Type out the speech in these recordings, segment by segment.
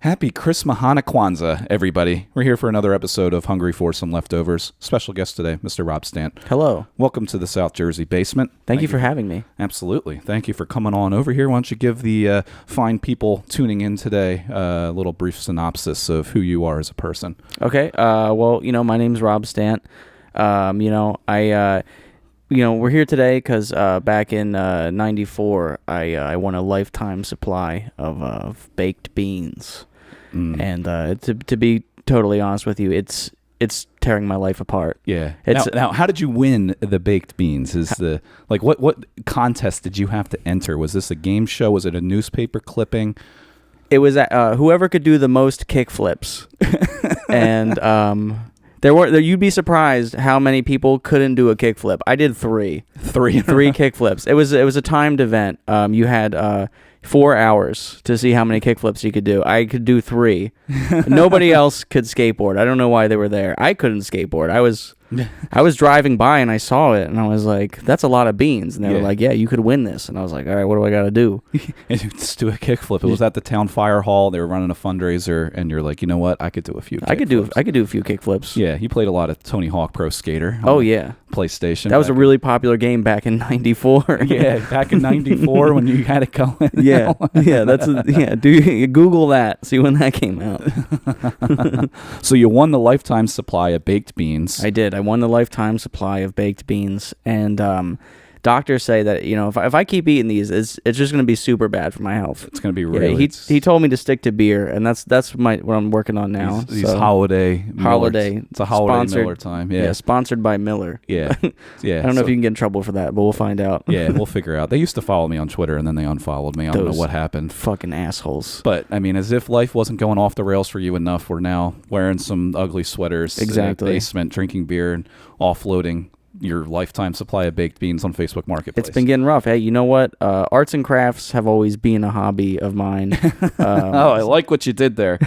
Happy Christmas Kwanzaa, everybody. We're here for another episode of Hungry for Some Leftovers. Special guest today, Mr. Rob Stant. Hello. Welcome to the South Jersey basement. Thank you for having me. Absolutely. Thank you for coming on over here. Why don't you give the fine people tuning in today a little brief synopsis of who you are as a person? Okay. Well, my name's Rob Stant. We're here today because back in '94, I won a lifetime supply of baked beans. And to be totally honest with you, it's tearing my life apart. Yeah. Now, how did you win the baked beans? What contest did you have to enter? Was this a game show? Was it a newspaper clipping? It was whoever could do the most kick flips, and you'd be surprised how many people couldn't do a kickflip. I did three kickflips. It was a timed event. You had 4 hours to see how many kickflips you could do. I could do 3. Nobody else could skateboard. I don't know why they were there. I couldn't skateboard. I was driving by and I saw it and I was like, that's a lot of beans. And they were like, yeah, you could win this. And I was like, all right, what do I got to do? Just do a kickflip. It was at the town fire hall. They were running a fundraiser and you're like, you know what? I could do a few kickflips. I could do a few kickflips. Yeah, you played a lot of Tony Hawk Pro Skater. Oh, yeah. PlayStation. That was a really popular game back in '94. Yeah, back in '94 when you had it going. Yeah. Google that. See when that came out. So you won the lifetime supply of baked beans. I did. I won the lifetime supply of baked beans, and doctors say that if I keep eating these, it's just going to be super bad for my health. It's going to be really. Yeah, he told me to stick to beer, and that's what I'm working on now. These holiday. It's a holiday Miller time. Yeah, sponsored by Miller. Yeah, yeah. I don't know if you can get in trouble for that, but we'll find out. Yeah, we'll figure out. They used to follow me on Twitter, and then they unfollowed me. I don't know what happened. Fucking assholes. But I mean, as if life wasn't going off the rails for you enough, we're now wearing some ugly sweaters, exactly, in the basement, drinking beer, and offloading your lifetime supply of baked beans on Facebook Marketplace. It's been getting rough. Hey, you know what? Arts and crafts have always been a hobby of mine. I like what you did there.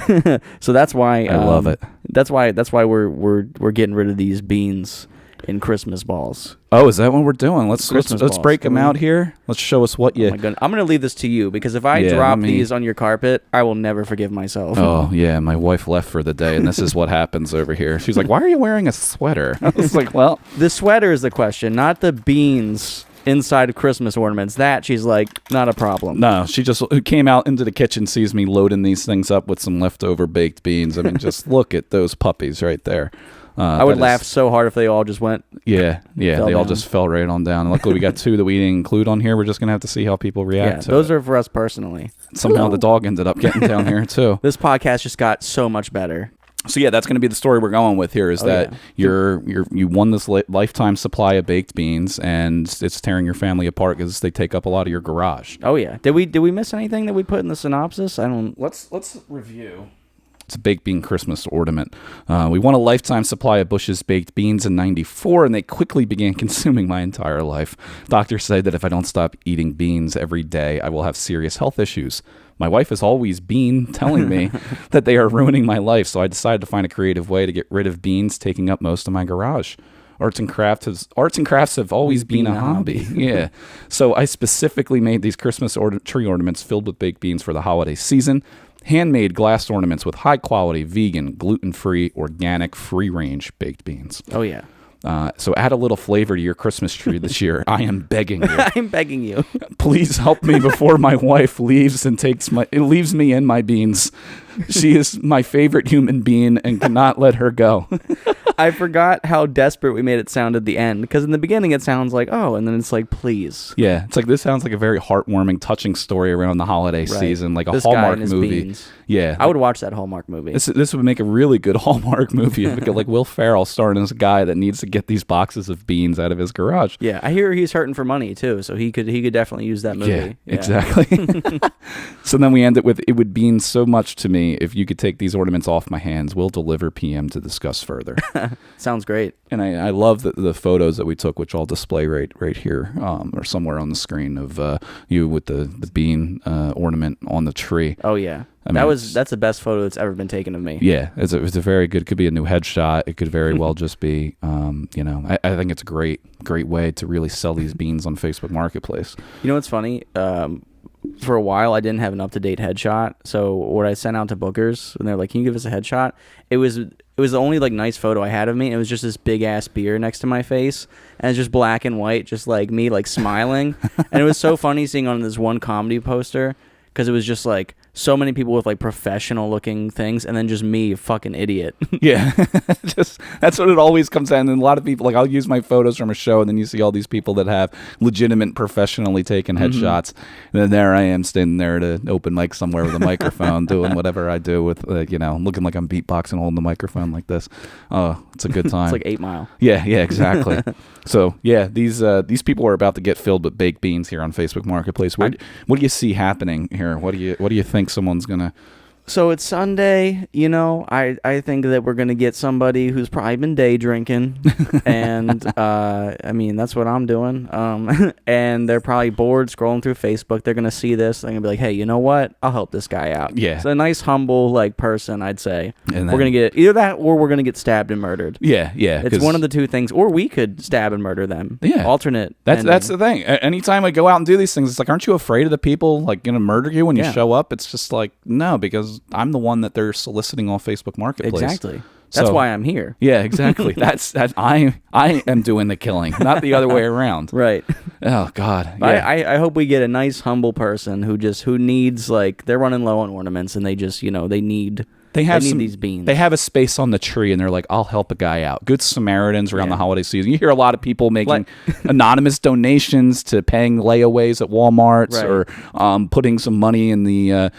So that's why I love it. That's why we're getting rid of these beans in Christmas balls. Oh, is that what we're doing? Let's break them out here. Let's show us what you. Oh my goodness. I'm gonna leave this to you because if I drop these on your carpet, I will never forgive myself. Oh yeah, my wife left for the day, and this is what happens over here. She's like, "Why are you wearing a sweater?" I was like, "Well, the sweater is the question, not the beans inside of Christmas ornaments." That she's like, not a problem. No, she just came out into the kitchen, sees me loading these things up with some leftover baked beans. I mean, just look at those puppies right there. I would laugh so hard if they all just went. Yeah, they all just fell right on down. And luckily, we got 2 that we didn't include on here. We're just gonna have to see how people react. Yeah, those are for us personally. Somehow the dog ended up getting down here too. This podcast just got so much better. So yeah, that's going to be the story we're going with here. Is that you won this lifetime supply of baked beans, and it's tearing your family apart because they take up a lot of your garage. Oh yeah. Did we miss anything that we put in the synopsis? I don't. Let's review. It's a baked bean Christmas ornament. We won a lifetime supply of Bush's baked beans in '94, and they quickly began consuming my entire life. Doctors say that if I don't stop eating beans every day, I will have serious health issues. My wife has always been telling me that they are ruining my life, so I decided to find a creative way to get rid of beans taking up most of my garage. Arts and crafts have always been a hobby. Yeah. So I specifically made these Christmas tree ornaments filled with baked beans for the holiday season. Handmade glass ornaments with high-quality, vegan, gluten-free, organic, free-range baked beans. Oh, yeah. So add a little flavor to your Christmas tree this year. I am begging you. I'm begging you. Please help me before my wife leaves and leaves me and my beans. She is my favorite human being and cannot let her go. I forgot how desperate we made it sound at the end, because in the beginning it sounds like, oh, and then it's like, please. Yeah, it's like, this sounds like a very heartwarming, touching story around the holiday season, like a Hallmark movie. Beans. Yeah, I would watch that Hallmark movie. This would make a really good Hallmark movie. If like Will Ferrell starring as a guy that needs to get these boxes of beans out of his garage. Yeah, I hear he's hurting for money too, so he could definitely use that movie. Yeah. Exactly. So then we end it with, it would mean so much to me if you could take these ornaments off my hands. We'll deliver PM to discuss further. Sounds great. And I love the photos that we took, which I'll display right here or somewhere on the screen of you with the bean ornament on the tree. Oh yeah. I mean, that's the best photo that's ever been taken of me. Yeah, it's a very good. Could be a new headshot. It could very well just be, I think it's a great way to really sell these beans on Facebook Marketplace. You know what's funny? for a while I didn't have an up-to-date headshot. So what I sent out to bookers, and they're like, "Can you give us a headshot?" It was the only like nice photo I had of me. And it was just this big ass beer next to my face, and it's just black and white, just like me like smiling. And it was so funny seeing on this one comedy poster, because it was just like so many people with like professional looking things, and then just me, fucking idiot. Yeah, just that's what it always comes down. And a lot of people, like, I'll use my photos from a show, and then you see all these people that have legitimate, professionally taken headshots, and then there I am standing there at an open mic somewhere with a microphone, doing whatever I do with, looking like I'm beatboxing, holding the microphone like this. Oh, it's a good time. It's like 8 Mile. Yeah, exactly. So yeah, these people are about to get filled with baked beans here on Facebook Marketplace. What do you see happening here? What do you think someone's gonna? So it's Sunday, I think that we're going to get somebody who's probably been day drinking, and I mean, that's what I'm doing, and they're probably bored scrolling through Facebook. They're going to see this, they're going to be like, hey, you know what? I'll help this guy out. Yeah. It's a nice, humble, like, person, I'd say. And we're going to get either that, or we're going to get stabbed and murdered. Yeah. It's one of the two things, or we could stab and murder them. Yeah. Alternate. That's the thing. Anytime I go out and do these things, it's like, aren't you afraid of the people, like, going to murder you when you show up? It's just like, no, because I'm the one that they're soliciting off Facebook Marketplace. Exactly. That's why I'm here. Yeah, exactly. I am doing the killing, not the other way around. Right. Oh God. Yeah. I hope we get a nice, humble person who needs, like, they're running low on ornaments, and they just, they need these beans. They have a space on the tree, and they're like, I'll help a guy out. Good Samaritans around the holiday season. You hear a lot of people making anonymous donations to paying layaways at Walmart's, or putting some money in the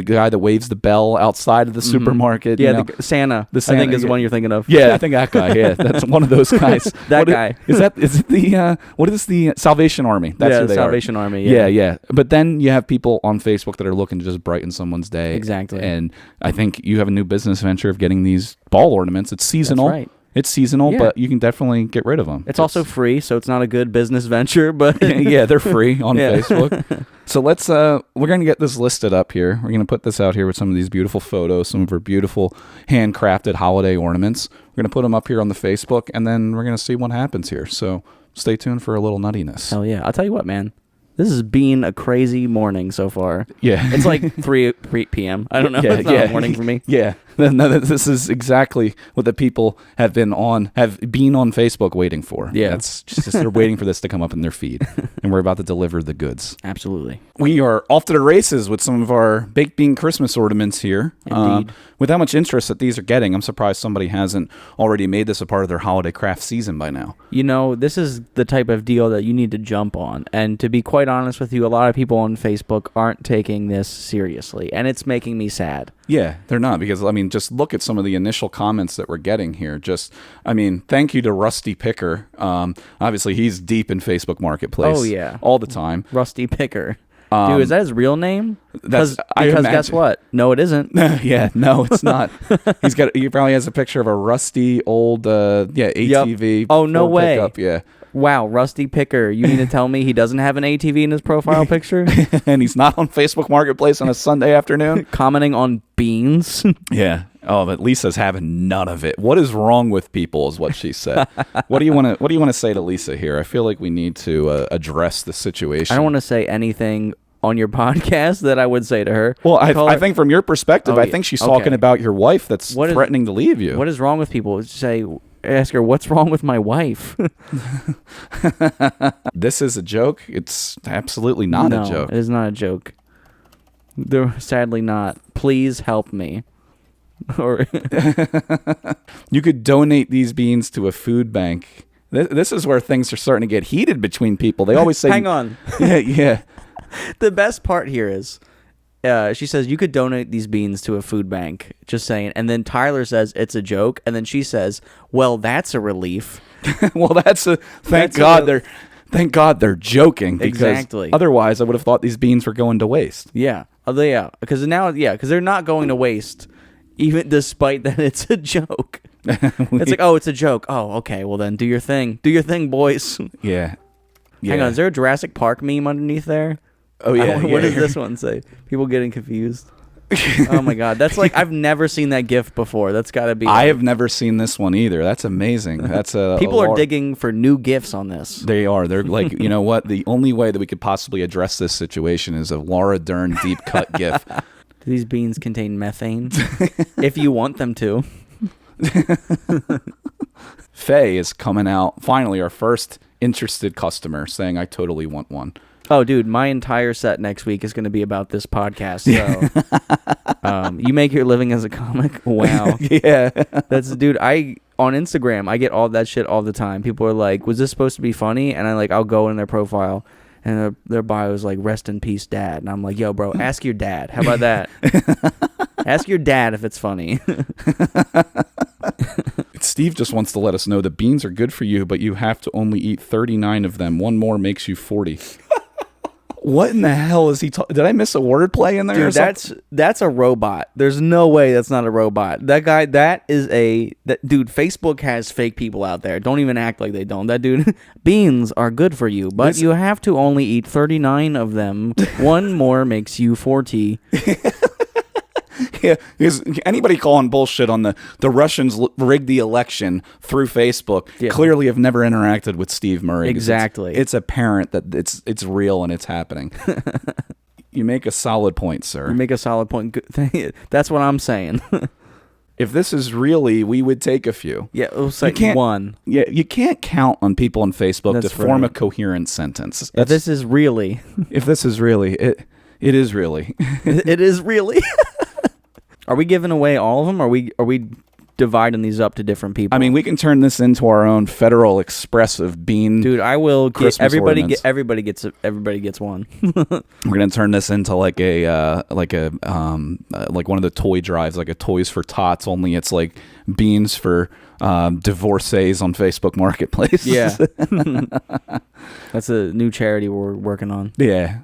guy that waves the bell outside of the supermarket. Yeah, the Santa. I think is the one you're thinking of. Yeah, I think that guy. Yeah, that's one of those guys. Guy. Is it the what is the Salvation Army? That's who they Salvation are. Army. Yeah. But then you have people on Facebook that are looking to just brighten someone's day. Exactly. And I think you have a new business venture of getting these ball ornaments. It's seasonal. That's right. It's seasonal, but you can definitely get rid of them. It's also free, so it's not a good business venture, but yeah, they're free on Facebook. So let's we're going to get this listed up here. We're going to put this out here with some of these beautiful photos, some of our beautiful handcrafted holiday ornaments. We're going to put them up here on the Facebook, and then we're going to see what happens here. So stay tuned for a little nuttiness. Hell yeah. I'll tell you what, man. This has been a crazy morning so far. Yeah. It's like 3 p.m. I don't know. It's not a morning for me. Yeah. No, this is exactly what the people have been on Facebook waiting for. Yeah. It's just they're waiting for this to come up in their feed, and we're about to deliver the goods. Absolutely. We are off to the races with some of our baked bean Christmas ornaments here. Indeed. With how much interest that these are getting, I'm surprised somebody hasn't already made this a part of their holiday craft season by now. This is the type of deal that you need to jump on. And to be quite honest with you, a lot of people on Facebook aren't taking this seriously, and it's making me sad. Yeah, they're not, because, I mean, just look at some of the initial comments that we're getting here. Thank you to Rusty Picker. Obviously, he's deep in Facebook Marketplace. Oh, yeah. All the time. Rusty Picker. Dude, is that his real name? Because imagine. Guess what? No, it isn't. Yeah, no, it's not. He probably has a picture of a rusty old ATV. Yep. Oh, no way. Pickup. Yeah. Wow, Rusty Picker. You mean to tell me he doesn't have an ATV in his profile picture? And he's not on Facebook Marketplace on a Sunday afternoon? Commenting on beans? Yeah. Oh, but Lisa's having none of it. What is wrong with people is what she said. What do you want to say to Lisa here? I feel like we need to address the situation. I don't want to say anything on your podcast that I would say to her. Well, I think from your perspective, I think she's talking about your wife that's threatening to leave you. What is wrong with people? Ask her, what's wrong with my wife? This is a joke? It's absolutely not a joke. It is not a joke. Sadly not. Please help me. Or you could donate these beans to a food bank. This is where things are starting to get heated between people. They always say, hang on. Yeah. The best part here is, she says, you could donate these beans to a food bank. Just saying. And then Tyler says, it's a joke. And then she says, well, that's a relief. Well, thank God they're joking. Because otherwise, I would have thought these beans were going to waste. Yeah. Because they're not going to waste, even despite that it's a joke. It's like, oh, it's a joke. Oh, okay. Well, then do your thing. Do your thing, boys. Yeah. Hang on. Is there a Jurassic Park meme underneath there? Oh, yeah. What does this one say? People getting confused. Oh my God, that's like I've never seen that GIF before. That's got to be. I have never seen this one either. That's amazing. That's people are digging for new GIFs on this. They are. They're like, you know what? The only way that we could possibly address this situation is a Laura Dern deep cut GIF. Do these beans contain methane? If you want them to. Faye is coming out. Finally, our first interested customer saying, "I totally want one." Oh, dude, my entire set next week is going to be about this podcast. So, you make your living as a comic? Wow. Yeah. That's, dude, on Instagram, I get all that shit all the time. People are like, was this supposed to be funny? And I'll go in their profile, and their bio is like, rest in peace, dad. And I'm like, yo, bro, ask your dad. How about that? Ask your dad if it's funny. Steve just wants to let us know that beans are good for you, but you have to only eat 39 of them. One more makes you 40. What in the hell is he talking? Did I miss a wordplay in there? Dude, that's a robot. There's no way that's not a robot. That guy, dude, Facebook has fake people out there. Don't even act like they don't. That dude, beans are good for you, but you have to only eat 39 of them. One more makes you 40. Yeah, because anybody calling bullshit on the Russians rigged the election through Facebook clearly have never interacted with Steve Murray. Exactly. It's apparent that it's real and it's happening. You make a solid point, sir. You make a solid point. That's what I'm saying. If this is really, we would take a few. Yeah, we'll say one. Yeah, you can't count on people on Facebook to form a coherent sentence. If this is really. If this is really, it is really. It is really. Are we giving away all of them? Or are we dividing these up to different people? I mean, we can turn this into our own Federal Express of bean. Dude, I will Christmas everybody ornaments. everybody gets one. We're gonna turn this into like like one of the toy drives, like a Toys for Tots. Only it's like beans for divorcees on Facebook Marketplace. Yeah, that's a new charity we're working on. Yeah.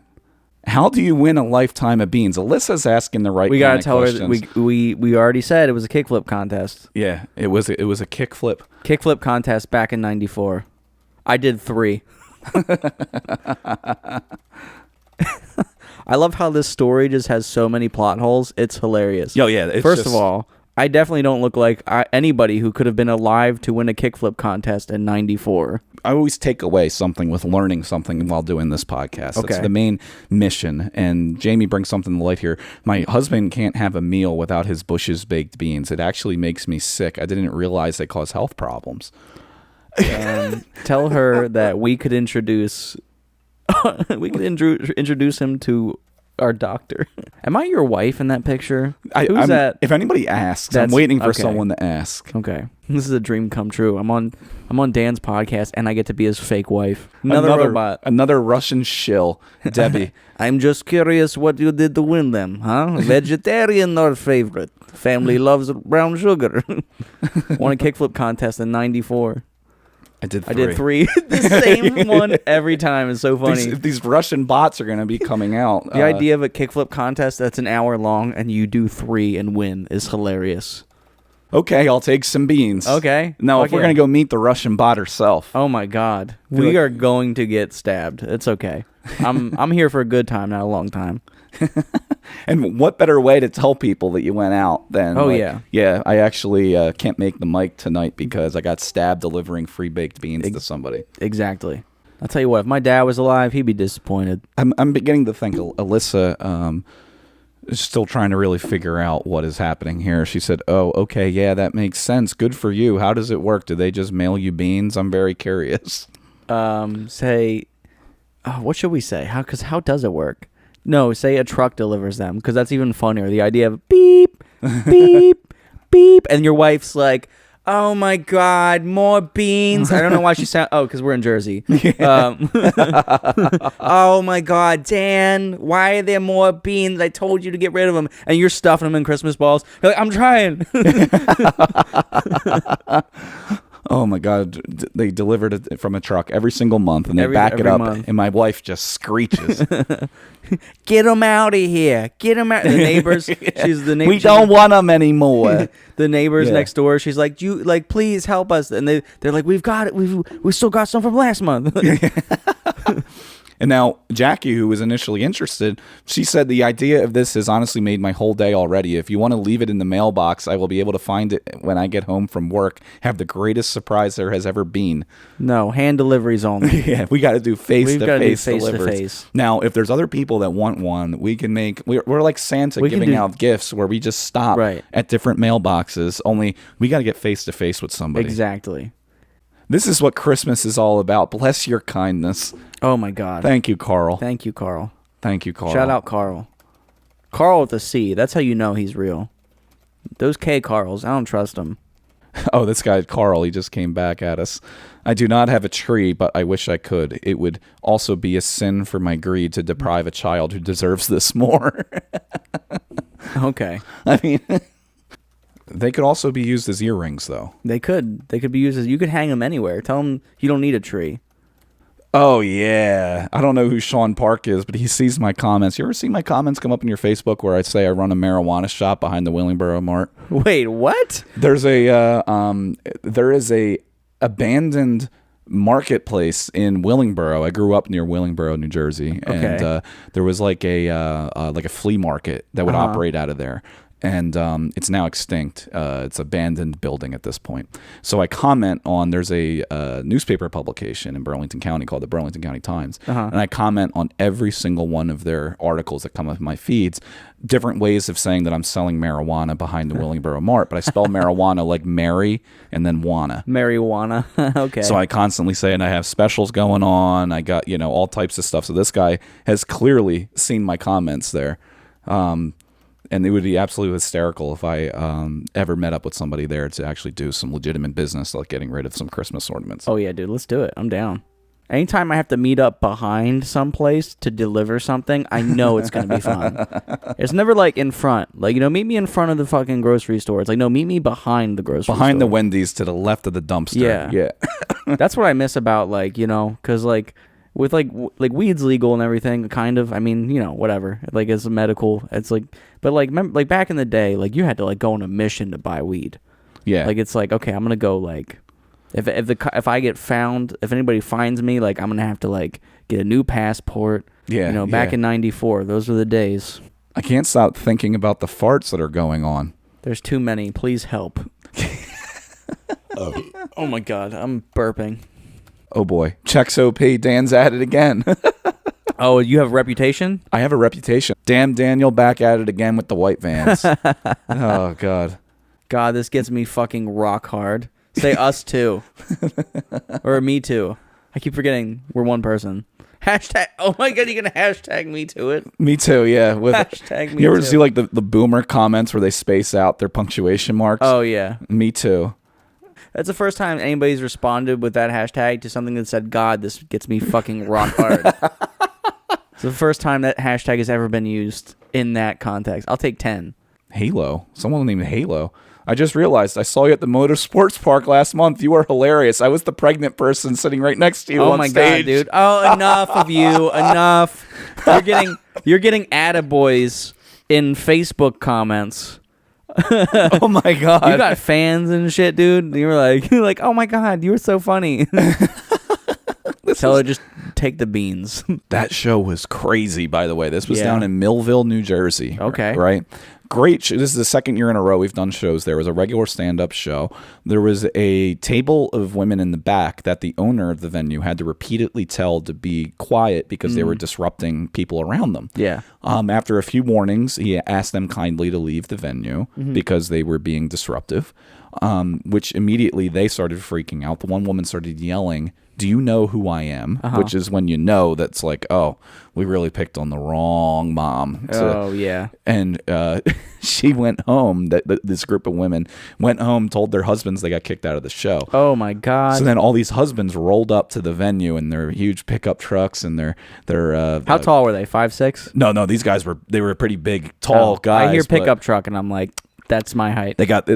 How do you win a lifetime of beans? Alyssa's asking the right. We gotta tell questions. her that we already said it was a kickflip contest. Yeah, it was a kickflip. Kickflip contest back in '94. I did 3. I love how this story just has so many plot holes. It's hilarious. Yo, yeah. First of all, I definitely don't look like anybody who could have been alive to win a kickflip contest in '94. I always take away something with learning something while doing this podcast. Okay. That's the main mission. And Jamie brings something to light here. My husband can't have a meal without his Bush's baked beans. It actually makes me sick. I didn't realize they cause health problems. Tell her that we could introduce him to our doctor. Am I your wife in that picture? Who's that? If anybody asks, I'm waiting for someone to ask. Okay, this is a dream come true. I'm on Dan's podcast, and I get to be his fake wife. Another robot. Another Russian shill, Debbie. I'm just curious what you did to win them, huh? Vegetarian or favorite? Family loves brown sugar. Won a kickflip contest in '94. I did 3. The same one every time. It's so funny. These Russian bots are going to be coming out. The idea of a kickflip contest that's an hour long and you do 3 and win is hilarious. Okay, I'll take some beans. Okay. Now, if we're going to go meet the Russian bot herself. Oh, my God. We are going to get stabbed. It's okay. I'm here for a good time, not a long time. And what better way to tell people that you went out than... Yeah, I actually can't make the mic tonight because I got stabbed delivering free baked beans to somebody. Exactly. I'll tell you what, if my dad was alive, he'd be disappointed. I'm beginning to think Alyssa is still trying to really figure out what is happening here. She said, oh, okay, yeah, that makes sense. Good for you. How does it work? Do they just mail you beans? I'm very curious. Say... what should we say? How does it work? No, say a truck delivers them, because that's even funnier. The idea of beep, beep, beep, and your wife's like, oh my God, more beans. I don't know why she sound. Oh, because we're in Jersey. Yeah. Oh my God, Dan, why are there more beans? I told you to get rid of them, and you're stuffing them in Christmas balls. You're like, I'm trying. Oh my God, they delivered it from a truck every single month, and they back it up, and my wife just screeches. Get them out of here! Get them out! The neighbors, we don't want them anymore. The neighbors next door, she's like, please help us, and they're like, we've got it, we still got some from last month. And now Jackie, who was initially interested, she said the idea of this has honestly made my whole day already. If you want to leave it in the mailbox, I will be able to find it when I get home from work. Have the greatest surprise there has ever been. No, hand deliveries only. Yeah, we got to do face-to-face face to deliveries. face. Now, if there's other people that want one, we can make. We're like Santa giving out gifts where we just stop at different mailboxes. Only we got to get face-to-face with somebody. Exactly. This is what Christmas is all about. Bless your kindness. Oh, my God. Thank you, Carl. Thank you, Carl. Thank you, Carl. Shout out, Carl. Carl with a C. That's how you know he's real. Those K Carls, I don't trust them. Oh, this guy, Carl, he just came back at us. I do not have a tree, but I wish I could. It would also be a sin for my greed to deprive a child who deserves this more. Okay. I mean... They could also be used as earrings, though. They could. They could be used as... You could hang them anywhere. Tell them you don't need a tree. Oh, yeah. I don't know who Sean Park is, but he sees my comments. You ever see my comments come up in your Facebook where I say I run a marijuana shop behind the Willingboro Mart? Wait, what? There is a abandoned marketplace in Willingboro. I grew up near Willingboro, New Jersey, and there was like a flea market that would operate out of there. And it's now extinct. It's an abandoned building at this point. So I comment on, there's a newspaper publication in Burlington County called the Burlington County Times. And I comment on every single one of their articles that come up in my feeds, different ways of saying that I'm selling marijuana behind the Willingboro Mart. But I spell marijuana like Mary and then wanna. Marijuana. Okay. So I constantly say, and I have specials going on. I got, all types of stuff. So this guy has clearly seen my comments there. And it would be absolutely hysterical if I ever met up with somebody there to actually do some legitimate business, like getting rid of some Christmas ornaments. Oh, yeah, dude. Let's do it. I'm down. Anytime I have to meet up behind someplace to deliver something, I know it's going to be fun. It's never like in front. Like, meet me in front of the fucking grocery store. It's like, no, meet me behind the grocery store. Behind the Wendy's to the left of the dumpster. Yeah. That's what I miss about, like, because, like, with like weed's legal and everything, kind of. I mean, whatever. Like it's medical. It's like, but like, like back in the day, like you had to like go on a mission to buy weed. Yeah. Like it's like, okay, I'm gonna go like, if I get found, if anybody finds me, like I'm gonna have to like get a new passport. Yeah. Back in '94, those were the days. I can't stop thinking about the farts that are going on. There's too many. Please help. Oh my God, I'm burping. Oh boy. Checks OP. Dan's at it again. Oh, you have a reputation? I have a reputation. Damn Daniel back at it again with the white vans. Oh, God. God, this gets me fucking rock hard. Say us too. Or me too. I keep forgetting we're one person. Hashtag, oh my God, you're going to hashtag me to it? Me too, yeah. Hashtag me You ever too. see like the boomer comments where they space out their punctuation marks? Oh, yeah. Me too. That's the first time anybody's responded with that hashtag to something that said, God, this gets me fucking rock hard. It's the first time that hashtag has ever been used in that context. I'll take 10. Halo. Someone named Halo. I just realized I saw you at the Motorsports Park last month. You are hilarious. I was the pregnant person sitting right next to you on stage. God, dude. Oh, enough of you. Enough. You're getting attaboys in Facebook comments. Oh my God. You got fans and shit, dude. You were like, oh my God, you were so funny. Tell her just take the beans. That show was crazy, by the way. This was down in Millville, New Jersey. Okay. Right? Great show. This is the second year in a row we've done shows. There was a regular stand-up show. There was a table of women in the back that the owner of the venue had to repeatedly tell to be quiet because they were disrupting people around them. Yeah. After a few warnings, he asked them kindly to leave the venue because they were being disruptive, which immediately they started freaking out. The one woman started yelling, "Do you know who I am?" Which is when you know that's like, oh, we really picked on the wrong mom. Yeah. And she went home, this group of women went home, told their husbands they got kicked out of the show. Oh, my God. So then all these husbands rolled up to the venue in their huge pickup trucks and their How tall were they? 5'6"? No, these guys were pretty big, tall guys. I hear pickup truck and I'm like, that's my height. They got the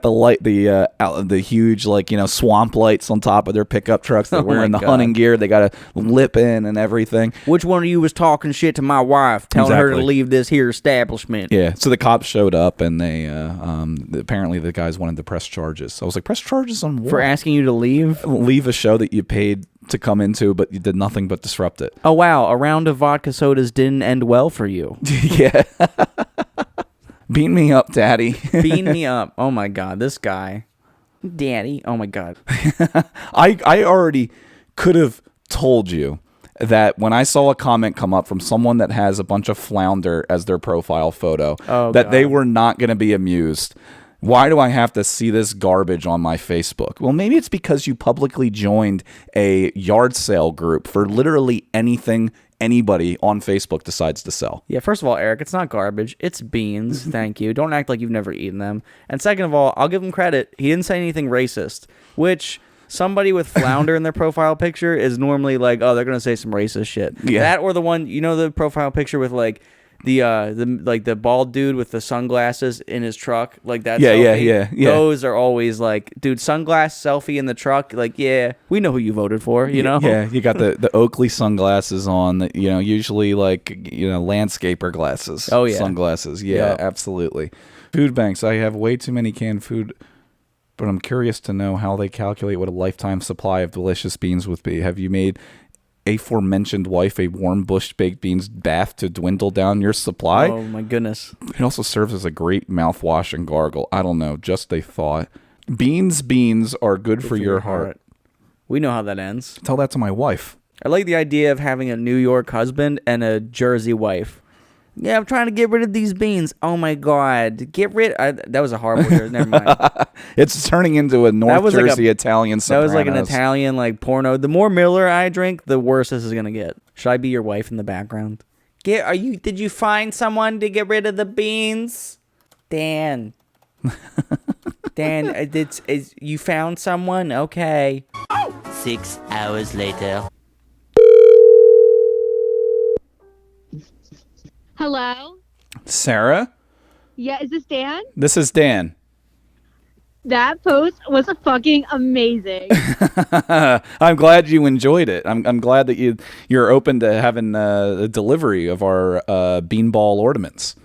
light, the huge swamp lights on top of their pickup trucks. They're wearing the hunting gear. They got a lip in and everything. Which one of you was talking shit to my wife, telling her to leave this here establishment? Yeah. So the cops showed up and they apparently the guys wanted to press charges. So I was like, press charges on what? For asking you to leave? Leave a show that you paid to come into, but you did nothing but disrupt it. Oh, wow. A round of vodka sodas didn't end well for you. Yeah. Beam me up, Daddy. Beam me up. Oh, my God. This guy. Daddy. Oh, my God. I already could have told you that when I saw a comment come up from someone that has a bunch of flounder as their profile photo, that they were not going to be amused. Why do I have to see this garbage on my Facebook? Well, maybe it's because you publicly joined a yard sale group for literally anything anybody on Facebook decides to sell. Yeah, first of all, Eric, it's not garbage. It's beans. Thank you. Don't act like you've never eaten them. And second of all, I'll give him credit. He didn't say anything racist, which somebody with flounder in their profile picture is normally like, oh, they're going to say some racist shit. Yeah. That or the one, you know, the profile picture with like the bald dude with the sunglasses in his truck, like that. Yeah. Those are always like, dude, sunglass selfie in the truck. Like, yeah, we know who you voted for. You know. Yeah, you got the Oakley sunglasses on. You know, usually like landscaper glasses. Oh yeah, sunglasses. Yeah, absolutely. Food banks. I have way too many canned food, but I'm curious to know how they calculate what a lifetime supply of delicious beans would be. Have you made aforementioned wife a warm bush baked beans bath to dwindle down your supply? Oh my goodness. It also serves as a great mouthwash and gargle. I don't know, just a thought. Beans are good for your heart. We know how that ends. Tell that to my wife. I like the idea of having a New York husband and a Jersey wife. Yeah, I'm trying to get rid of these beans. Oh my God. That was a horrible word. Never mind. It's turning into a North Jersey Italian Sopranos. That was like an Italian porno. The more Miller I drink, the worse this is going to get. Should I be your wife in the background? Did you find someone to get rid of the beans? Dan. Dan, you found someone? Okay. 6 hours later. Hello? Sarah? Yeah, is this Dan? This is Dan. That post was fucking amazing. I'm glad you enjoyed it. I'm glad that you're open to having a delivery of our beanball ornaments.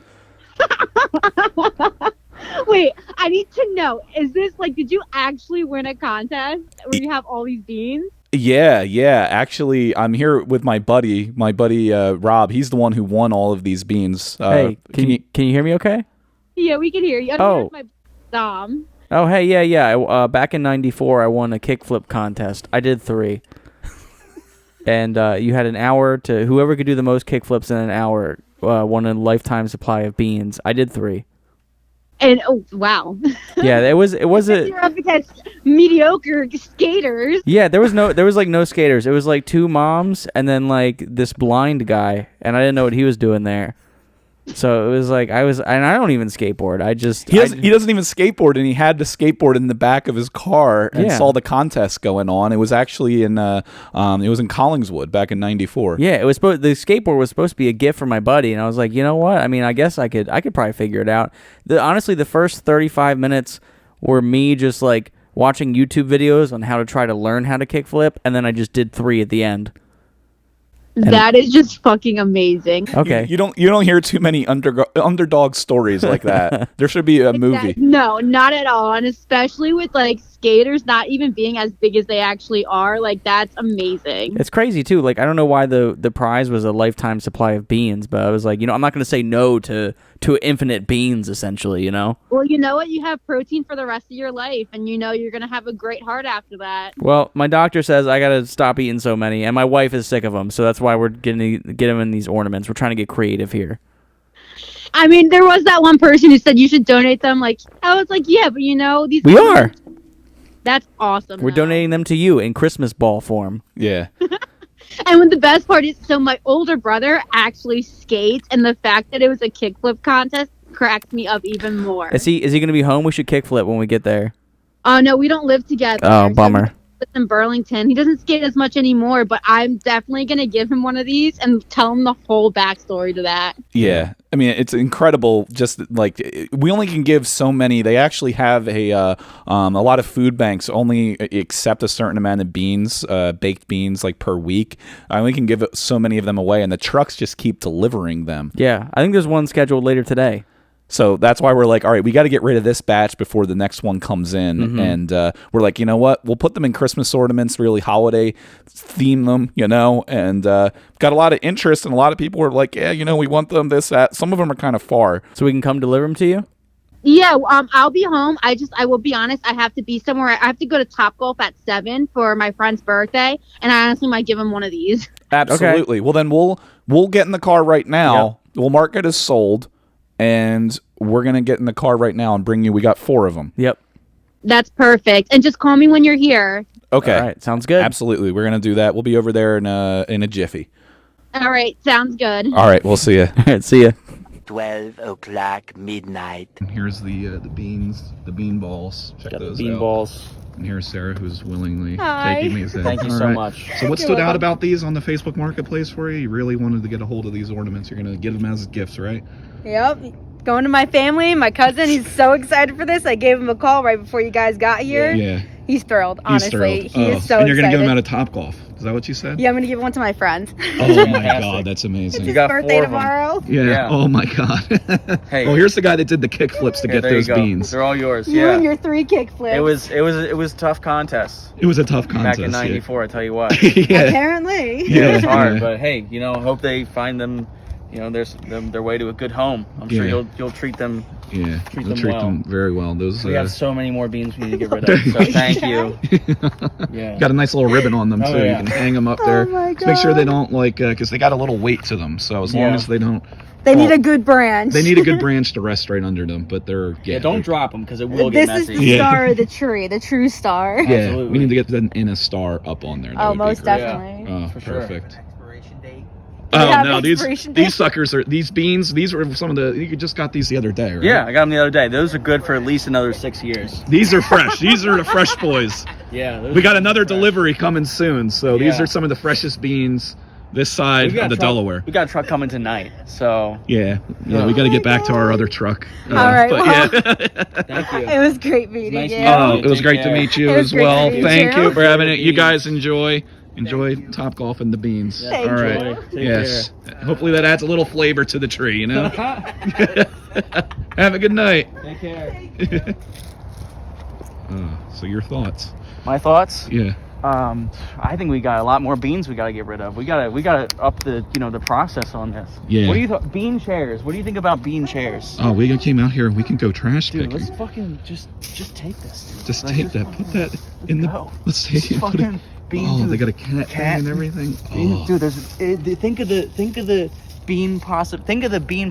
Wait, I need to know. Is this did you actually win a contest where you have all these beans? Yeah. Actually, I'm here with my buddy Rob. He's the one who won all of these beans. Hey, can you hear me okay? Yeah, we can hear you. Oh. My Dom. Oh, hey, yeah. Back in 94, I won a kickflip contest. I did 3. And you had an hour to... Whoever could do the most kickflips in an hour won a lifetime supply of beans. I did 3. And wow. Yeah, it was You're up against mediocre skaters. Yeah, there was no skaters. It was like 2 moms and then this blind guy, and I didn't know what he was doing there. So it was and I don't even skateboard. He doesn't even skateboard, and he had the skateboard in the back of his car and saw the contest going on. It was actually in Collingswood back in '94. Yeah, the skateboard was supposed to be a gift for my buddy, and I was like, you know what? I mean, I guess I could probably figure it out. Honestly, the first 35 minutes were me just watching YouTube videos on how to try to learn how to kickflip, and then I just did 3 at the end. That is just fucking amazing. Okay. You don't hear too many underdog stories like that. There should be a movie. No, not at all. And especially with skaters not even being as big as they actually are, that's amazing. It's crazy too. I don't know why the prize was a lifetime supply of beans, but I was I'm not going to say no to infinite beans essentially, Well, you know what? You have protein for the rest of your life, and you're going to have a great heart after that. Well, my doctor says I got to stop eating so many, and my wife is sick of them, so that's why we're getting to get them in these ornaments. We're trying to get creative here. I mean, there was that one person who said you should donate them. I was yeah, but these... We are. That's awesome. We're donating them to you in Christmas ball form. Yeah. And when the best part is, so my older brother actually skates, and the fact that it was a kickflip contest cracked me up even more. Is he going to be home? We should kickflip when we get there. Oh, no, we don't live together. Oh, bummer. In Burlington. He doesn't skate as much anymore, but I'm definitely going to give him one of these and tell him the whole backstory to that. Yeah. I mean, it's incredible. Just we only can give so many. They actually have a lot of food banks only accept a certain amount of beans, baked beans, per week. We can give so many of them away, and the trucks just keep delivering them. Yeah. I think there's one scheduled later today. So that's why we're like, all right, we got to get rid of this batch before the next one comes in. And we're like, you know what? We'll put them in Christmas ornaments, really holiday theme them, and got a lot of interest. And a lot of people were like, yeah, we want them, this, that. Some of them are kind of far. So we can come deliver them to you? Yeah, I'll be home. I will be honest, I have to be somewhere. I have to go to Topgolf at 7 for my friend's birthday, and I honestly might give him one of these. Absolutely. Okay. Well, then we'll get in the car right now. Yep. We'll mark it as sold, and we're going to get in the car right now and bring you. We got 4 of them. Yep. That's perfect. And just call me when you're here. Okay. All right. Sounds good. Absolutely. We're going to do that. We'll be over there in a jiffy. All right. Sounds good. All right. We'll see you. All right. See ya. 12 o'clock midnight. And here's the beans, the bean balls. Check got those the bean out. balls. And here's Sarah, who's willingly Hi. taking these in. Thank you so much. So what stood out about these on the Facebook Marketplace for you? You really wanted to get a hold of these ornaments. You're going to give them as gifts, right? Yep. Going to my family, my cousin. He's so excited for this. I gave him a call right before you guys got here. Yeah. He's thrilled, honestly. He's He is so and you're going to excited. give them out of Topgolf. Is that what you said? Yeah, I'm going to give one to my friend. Oh, my God. That's amazing. It's his got birthday 4 of 'em. tomorrow. Yeah. Oh, my God. Hey. Well, here's the guy that did the kick flips to get There you those go. beans. They're all yours. You Yeah. and your 3 kick flips. It was a tough contest. It was a tough contest. Back in '94, I tell you what. Yeah. Apparently. Yeah. It was hard, Yeah. but hey, hope they find them, their way to a good home. I'm sure Yeah. you'll treat them. Yeah. Treat You'll them treat well. them very well. Those We have so many more beans we need to get rid of. So thank you. Yeah. Got a nice little ribbon on them too. Oh, yeah. You can hang them up there. my Just make sure they God. don't because they got a little weight to them. So as long Yeah. as they don't, They need a good branch. they need a good branch to rest right under them. But they're Yeah, don't they're- drop them because it will get This is messy. the Yeah. star of the tree, the true star. Yeah, Absolutely. we need to get them in a star up on there. That Oh, would be most great. definitely. Oh, For sure. perfect. Expiration date. Oh have no, expiration date? these suckers are these beans. These were some of the you just got these the other day, right? Yeah, I got them the other day. Those are good for at least another 6 years. These are fresh. These are the fresh boys. Yeah. We got another delivery coming soon, so these Yeah. are some of the freshest beans this side We got of the a truck- Delaware. We got a truck coming tonight, so Yeah, we got to get back to our other truck. All right, but well- yeah. thank you. It was great meeting Nice you. meeting Oh, you. it was Take great to care. meet you It was as great well. to meet you Thank too. you for having it. You Beans. guys enjoy Topgolf and the beans. Thank All you. right. Take Yes. Hopefully that adds a little flavor to the tree. Have a good night. Take care. So your thoughts? My thoughts? Yeah. I think we got a lot more beans we gotta get rid of. We gotta up the the process on this. Yeah. What do you bean chairs? What do you think about bean chairs? Oh, we came out here. We can go trash Dude, picking. let's fucking just take this. Dude. Just Let's take that. Put that in the. go. Let's take it. Put it. Fucking bean. Oh, dude. they got a cat Cat. thing and everything. Bean- Oh. Dude, think of the bean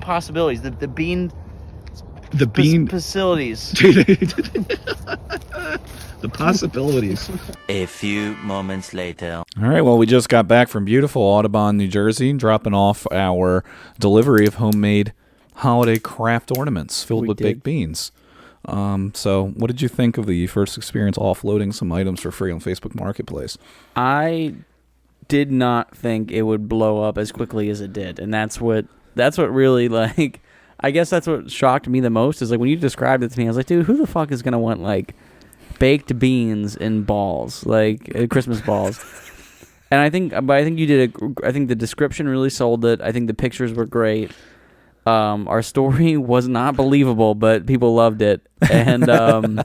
possibilities. The bean The bean. facilities. The possibilities. A few moments later. All right. Well, we just got back from beautiful Audubon, New Jersey, dropping off our delivery of homemade holiday craft ornaments filled We with did. baked beans. So, what did you think of the first experience offloading some items for free on Facebook Marketplace? I did not think it would blow up as quickly as it did, and that's what really like. I guess that's what shocked me the most is like when you described it to me, I was like, dude, who the fuck is gonna want like baked beans and balls, like Christmas balls? And I think you did I think the description really sold it. I think the pictures were great. Our story was not believable, but people loved it, and and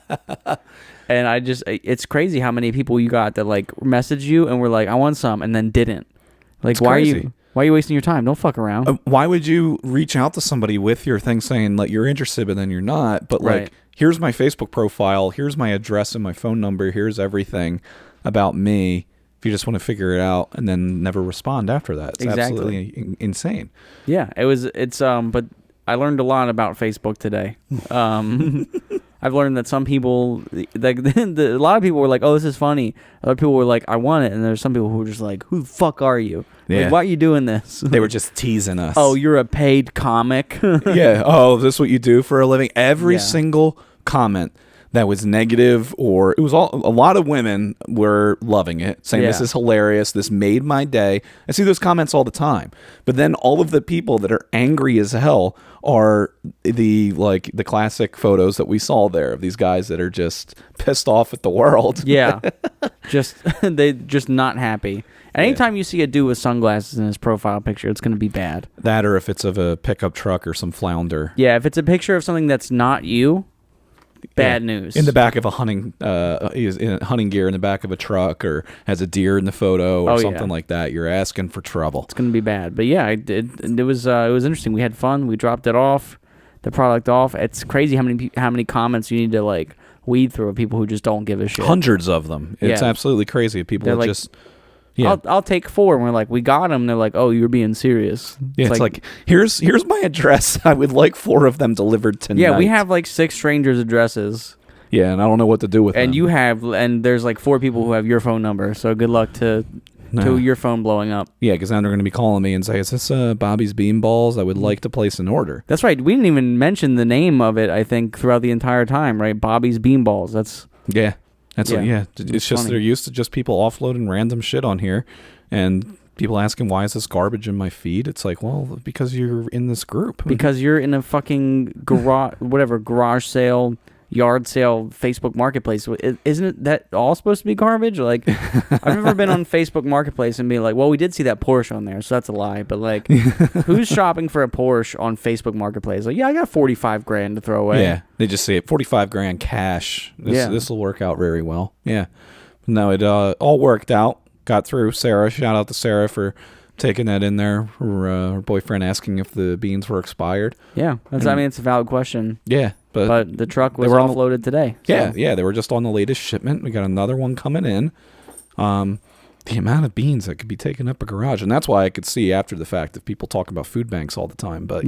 it's crazy how many people you got that like messaged you and were like, I want some, and then didn't. Like, It's why crazy. are you wasting your time? Don't fuck around. Why would you reach out to somebody with your thing saying like you're interested, but then you're not? But like, Right. here's my Facebook profile, here's my address and my phone number, here's everything about me. If you just want to figure it out and then never respond after that, it's Exactly. absolutely insane. Yeah, it's but I learned a lot about Facebook today. I've learned that some people, like a lot of people were like, "Oh, this is funny." Other people were like, "I want it," and there's some people who were just like, "Who the fuck are you? Yeah. Like, why are you doing this?" They were just teasing us. Oh, you're a paid comic. Yeah. Oh, is this what you do for a living? Every Yeah. single comment that was negative, or it was all a lot of women were loving it, saying this Yeah. is hilarious. This made my day. I see those comments all the time. But then all of the people that are angry as hell are the classic photos that we saw there of these guys that are just pissed off at the world. Yeah, just not happy. Anytime you see a dude with sunglasses in his profile picture, it's going to be bad. That, or if it's of a pickup truck or some flounder. Yeah, if it's a picture of something that's not you, bad news. In the back of a hunting, he's in hunting gear in the back of a truck, or has a deer in the photo, or something like that. You're asking for trouble. It's going to be bad. But yeah, it was interesting. We had fun. We dropped it off, the product off. It's crazy how many comments you need to like weed through of people who just don't give a shit. Hundreds of them. It's absolutely crazy. People like, just. Yeah. I'll take 4. And we're like, we got them. They're like, oh, you're being serious. Yeah, it's like here's my address. I would like 4 of them delivered tonight. Yeah, we have like 6 strangers' addresses. Yeah, and I don't know what to do with them. And there's like 4 people who have your phone number. So good luck to your phone blowing up. Yeah, because now they're going to be calling me and say, is this Bobby's Bean Balls? I would like to place an order. That's right. We didn't even mention the name of it, I think, throughout the entire time, right? Bobby's Bean Balls. That's... Yeah. It's just funny. They're used to just people offloading random shit on here, and people asking, why is this garbage in my feed? It's like, well, because you're in this group. Because you're in a fucking garage sale, yard sale, Facebook Marketplace. Isn't it that all supposed to be garbage? Like, I've never been on Facebook Marketplace and be like, well, we did see that Porsche on there, so that's a lie. But like, who's shopping for a Porsche on Facebook Marketplace? Like, yeah, I got $45,000 to throw away. Yeah, they just say it, $45,000 cash. This will work out very well. Yeah, no, it all worked out. Got through. Sarah, shout out to Sarah for taking that in there. Her boyfriend asking if the beans were expired. Yeah, I mean, it's a valid question. Yeah. But the truck was offloaded today. So. Yeah, they were just on the latest shipment. We got another one coming in. The amount of beans that could be taking up a garage, and that's why I could see after the fact that people talk about food banks all the time. But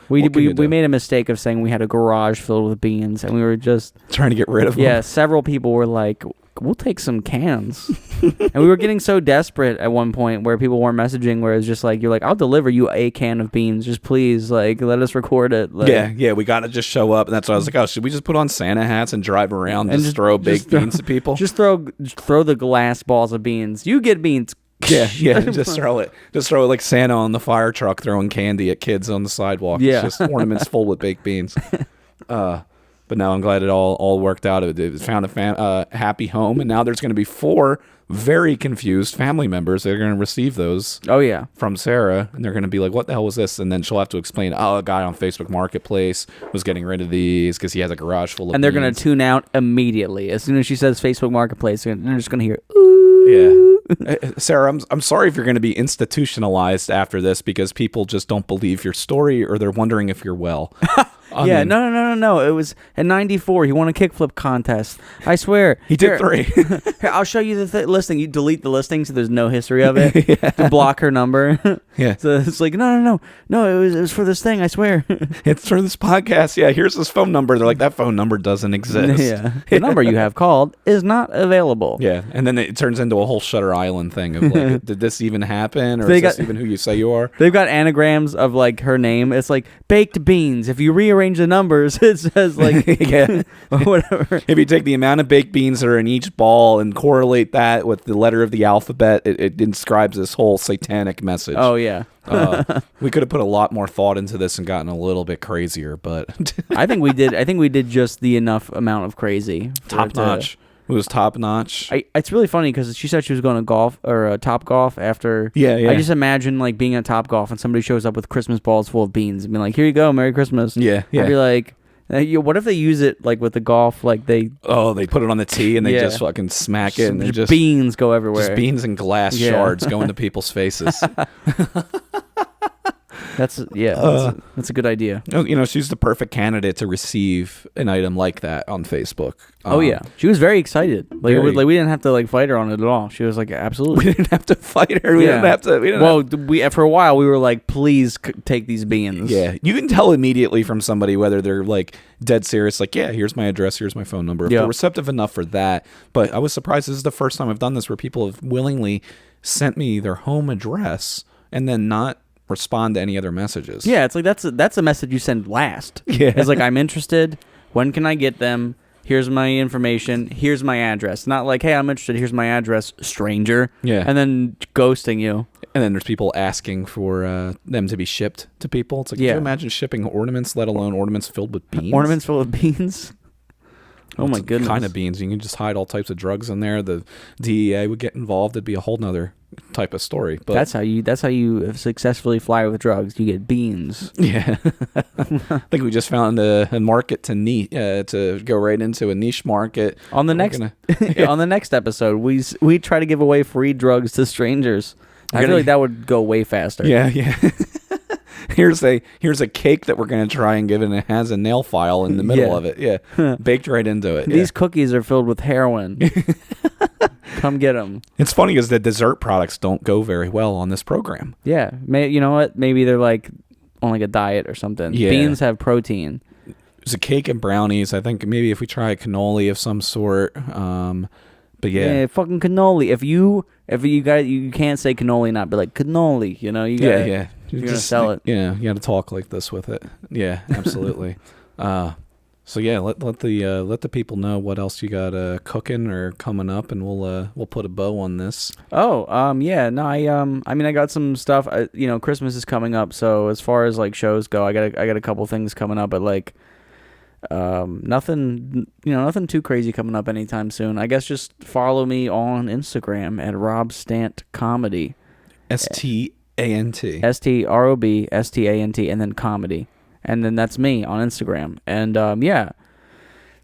we made a mistake of saying we had a garage filled with beans, and we were just trying to get rid of them. Yeah, several people were like, we'll take some cans. And we were getting so desperate at one point where people weren't messaging, where it's just like, you're like, I'll deliver you a can of beans, just please, like, let us record it. Like, we gotta just show up. And that's why I was like, oh, should we just put on Santa hats and drive around and just throw baked beans to people? Just throw the glass balls of beans. You get beans. Yeah, just throw it like Santa on the fire truck throwing candy at kids on the sidewalk. Yeah. It's just ornaments full with baked beans. But now I'm glad it all worked out. It found a happy home, and now there's going to be 4 very confused family members that are going to receive those. Oh yeah, from Sarah, and they're going to be like, "What the hell was this?" And then she'll have to explain, "Oh, a guy on Facebook Marketplace was getting rid of these because he has a garage full of." And they're going to tune out immediately as soon as she says Facebook Marketplace. They're just going to hear, "Ooh." Yeah, Sarah, I'm sorry if you're going to be institutionalized after this because people just don't believe your story or they're wondering if you're well. No. It was in '94. He won a kickflip contest. I swear. He did 3. Here, I'll show you the listing. You delete the listing so there's no history of it to block her number. Yeah. So it's like, no. It was for this thing. I swear. It's for this podcast. Yeah. Here's his phone number. They're like, that phone number doesn't exist. Yeah. The number you have called is not available. Yeah. And then it turns into a whole Shutter Island thing of like, did this even happen, or is this even who you say you are? They've got anagrams of like her name. It's like baked beans. If you rearrange the numbers, it says like whatever. If you take the amount of baked beans that are in each ball and correlate that with the letter of the alphabet, it inscribes this whole satanic message. Oh yeah. We could have put a lot more thought into this and gotten a little bit crazier, but I think we did just the enough amount of crazy. Top notch. It was top notch. It's really funny because she said she was going to golf or Top Golf after. Yeah. I just imagine like being at Top Golf and somebody shows up with Christmas balls full of beans and be like, "Here you go, Merry Christmas." Yeah. I'd be like, what if they use it like with the golf? Like they put it on the tee and they just fucking smack it and just beans go everywhere. Just beans and glass shards go into people's faces. That's a good idea. She's the perfect candidate to receive an item like that on Facebook. She was very excited. We didn't have to like fight her on it at all. She was like, absolutely. We didn't have to fight her. We didn't have to. For a while we were like, please take these beans. Yeah, you can tell immediately from somebody whether they're like dead serious. Like, yeah, here's my address, here's my phone number. If they're receptive enough for that. But I was surprised. This is the first time I've done this where people have willingly sent me their home address and then not respond to any other messages. Yeah, it's like that's a message you send last. Yeah, it's like, I'm interested. When can I get them? Here's my information. Here's my address. Not like, hey, I'm interested. Here's my address, stranger. Yeah, and then ghosting you. And then there's people asking for them to be shipped to people. It's like, can you imagine shipping ornaments, let alone ornaments filled with beans? Ornaments full of beans. Oh my goodness. Kind of beans. You can just hide all types of drugs in there. The DEA would get involved. It'd be a whole nother type of story. But That's how you successfully fly with drugs. You get beans. yeah, I think we just found a market to go right into, a niche market. On the next on the next episode, we try to give away free drugs to strangers. I feel like that would go way faster. Yeah. Here's a cake that we're gonna try and give, and it has a nail file in the middle of it. Yeah, baked right into it. These cookies are filled with heroin. Come get them. It's funny because the dessert products don't go very well on this program. Yeah, you know what? Maybe they're like on like a diet or something. Yeah. Beans have protein. There's a cake and brownies. I think maybe if we try a cannoli of some sort. But yeah, fucking cannoli. If you can't say cannoli and not be like cannoli. You know, you gotta, yeah. You're gonna sell it. Yeah, you got to talk like this with it. Yeah, absolutely. So yeah, let the people know what else you got cooking or coming up, and we'll put a bow on this. Oh, yeah. No, I mean, I got some stuff. Christmas is coming up, so as far as like shows go, I got a couple things coming up, but like, nothing too crazy coming up anytime soon. I guess just follow me on Instagram at Rob Stant Comedy. STANT. STROBSTANT, and then comedy. And then that's me on Instagram. And yeah,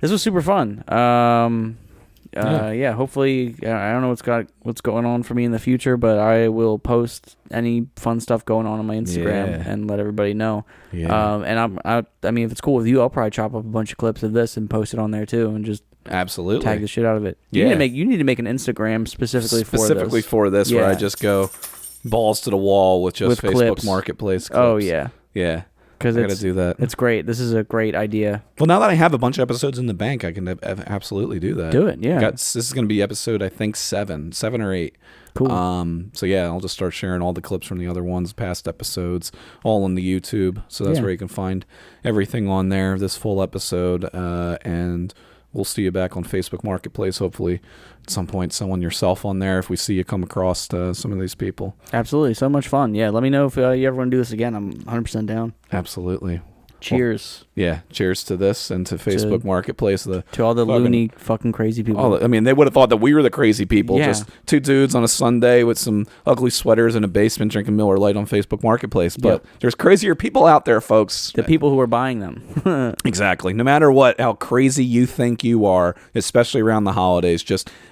this was super fun. Yeah, hopefully, I don't know what's going on for me in the future, but I will post any fun stuff going on my Instagram and let everybody know. Yeah. And I mean, if it's cool with you, I'll probably chop up a bunch of clips of this and post it on there too, and just absolutely tag the shit out of it. You need to make an Instagram specifically for this. Where I just go balls to the wall with Facebook clips. Marketplace clips. Oh yeah. Yeah. Because I got to do that. It's great. This is a great idea. Well, now that I have a bunch of episodes in the bank, I can absolutely do that. Do it, yeah. This is going to be episode, I think, 7 or 8. Cool. So yeah, I'll just start sharing all the clips from the other ones, past episodes, all on the YouTube. So that's where you can find everything on there, this full episode, and we'll see you back on Facebook Marketplace, hopefully at some point, someone yourself on there if we see you come across some of these people. Absolutely. So much fun. Yeah, let me know if you ever want to do this again. I'm 100% down. Absolutely. Cheers. Well, yeah, cheers to this and to Facebook Marketplace. To all the loony fucking crazy people. I mean, they would have thought that we were the crazy people. Yeah. Just two dudes on a Sunday with some ugly sweaters in a basement drinking Miller Lite on Facebook Marketplace. But there's crazier people out there, folks. The people who are buying them. Exactly. No matter how crazy you think you are, especially around the holidays,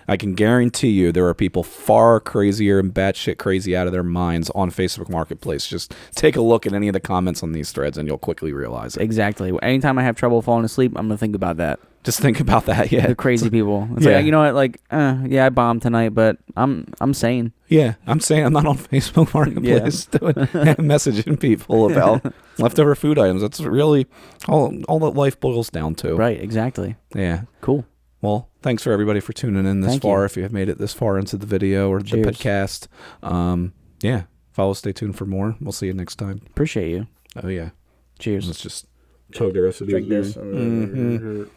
I can guarantee you there are people far crazier and batshit crazy out of their minds on Facebook Marketplace. Just take a look at any of the comments on these threads and you'll quickly realize it. Exactly. Anytime I have trouble falling asleep, I'm going to think about that. Just think about that, yeah. The crazy people. It's like, you know what, like, I bombed tonight, but I'm sane. Yeah, I'm saying I'm not on Facebook Marketplace messaging people about leftover food items. That's really all that life boils down to. Right, exactly. Yeah. Cool. Well, thanks for everybody for tuning in this far. If you have made it this far into the video or the podcast. Follow, stay tuned for more. We'll see you next time. Appreciate you. Oh, yeah. Cheers. Let's just chug the rest of these. Drink this.